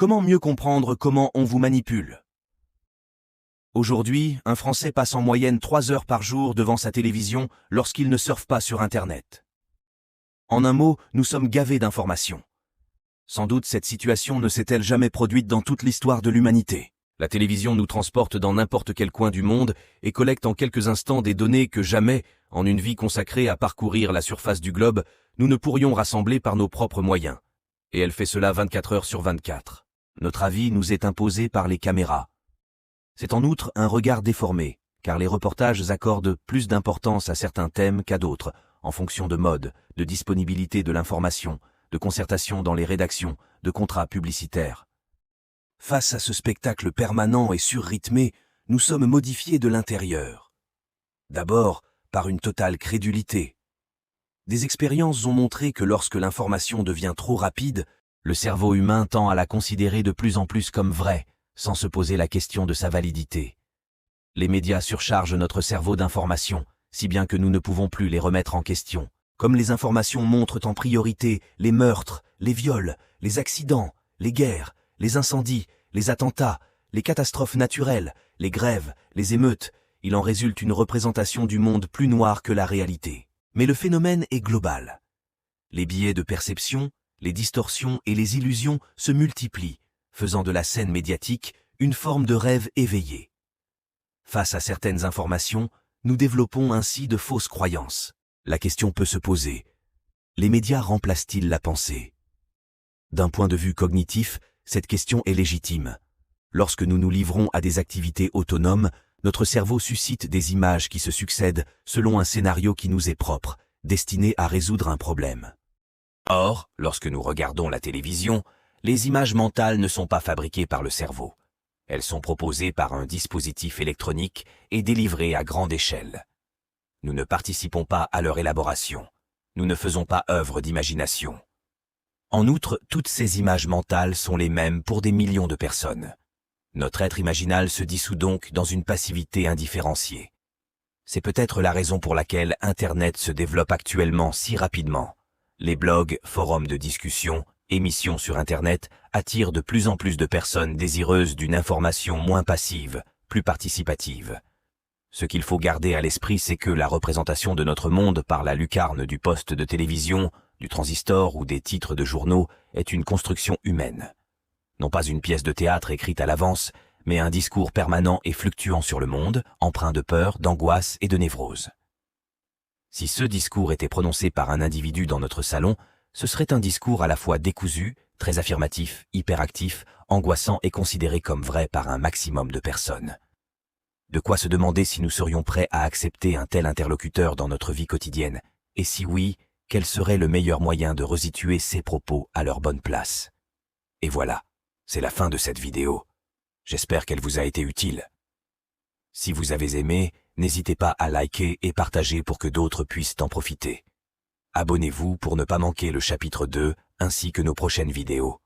Comment mieux comprendre comment on vous manipule? Aujourd'hui, un Français passe en moyenne 3 heures par jour devant sa télévision lorsqu'il ne surfe pas sur Internet. En un mot, nous sommes gavés d'informations. Sans doute cette situation ne s'est-elle jamais produite dans toute l'histoire de l'humanité. La télévision nous transporte dans n'importe quel coin du monde et collecte en quelques instants des données que jamais, en une vie consacrée à parcourir la surface du globe, nous ne pourrions rassembler par nos propres moyens. Et elle fait cela 24 heures sur 24. Notre avis nous est imposé par les caméras. C'est en outre un regard déformé, car les reportages accordent plus d'importance à certains thèmes qu'à d'autres, en fonction de mode, de disponibilité de l'information, de concertation dans les rédactions, de contrats publicitaires. Face à ce spectacle permanent et surrythmé, nous sommes modifiés de l'intérieur. D'abord, par une totale crédulité. Des expériences ont montré que lorsque l'information devient trop rapide, le cerveau humain tend à la considérer de plus en plus comme vraie, sans se poser la question de sa validité. Les médias surchargent notre cerveau d'informations, si bien que nous ne pouvons plus les remettre en question. Comme les informations montrent en priorité les meurtres, les viols, les accidents, les guerres, les incendies, les attentats, les catastrophes naturelles, les grèves, les émeutes, il en résulte une représentation du monde plus noire que la réalité. Mais le phénomène est global. Les biais de perception, les distorsions et les illusions se multiplient, faisant de la scène médiatique une forme de rêve éveillé. Face à certaines informations, nous développons ainsi de fausses croyances. La question peut se poser: les médias remplacent-ils la pensée? D'un point de vue cognitif, cette question est légitime. Lorsque nous nous livrons à des activités autonomes, notre cerveau suscite des images qui se succèdent selon un scénario qui nous est propre, destiné à résoudre un problème. Or, lorsque nous regardons la télévision, les images mentales ne sont pas fabriquées par le cerveau. Elles sont proposées par un dispositif électronique et délivrées à grande échelle. Nous ne participons pas à leur élaboration. Nous ne faisons pas œuvre d'imagination. En outre, toutes ces images mentales sont les mêmes pour des millions de personnes. Notre être imaginal se dissout donc dans une passivité indifférenciée. C'est peut-être la raison pour laquelle Internet se développe actuellement si rapidement. Les blogs, forums de discussion, émissions sur Internet attirent de plus en plus de personnes désireuses d'une information moins passive, plus participative. Ce qu'il faut garder à l'esprit, c'est que la représentation de notre monde par la lucarne du poste de télévision, du transistor ou des titres de journaux est une construction humaine. Non pas une pièce de théâtre écrite à l'avance, mais un discours permanent et fluctuant sur le monde, empreint de peur, d'angoisse et de névrose. Si ce discours était prononcé par un individu dans notre salon, ce serait un discours à la fois décousu, très affirmatif, hyperactif, angoissant et considéré comme vrai par un maximum de personnes. De quoi se demander si nous serions prêts à accepter un tel interlocuteur dans notre vie quotidienne, et si oui, quel serait le meilleur moyen de resituer ces propos à leur bonne place. Et voilà, c'est la fin de cette vidéo. J'espère qu'elle vous a été utile. Si vous avez aimé, n'hésitez pas à liker et partager pour que d'autres puissent en profiter. Abonnez-vous pour ne pas manquer le chapitre 2 ainsi que nos prochaines vidéos.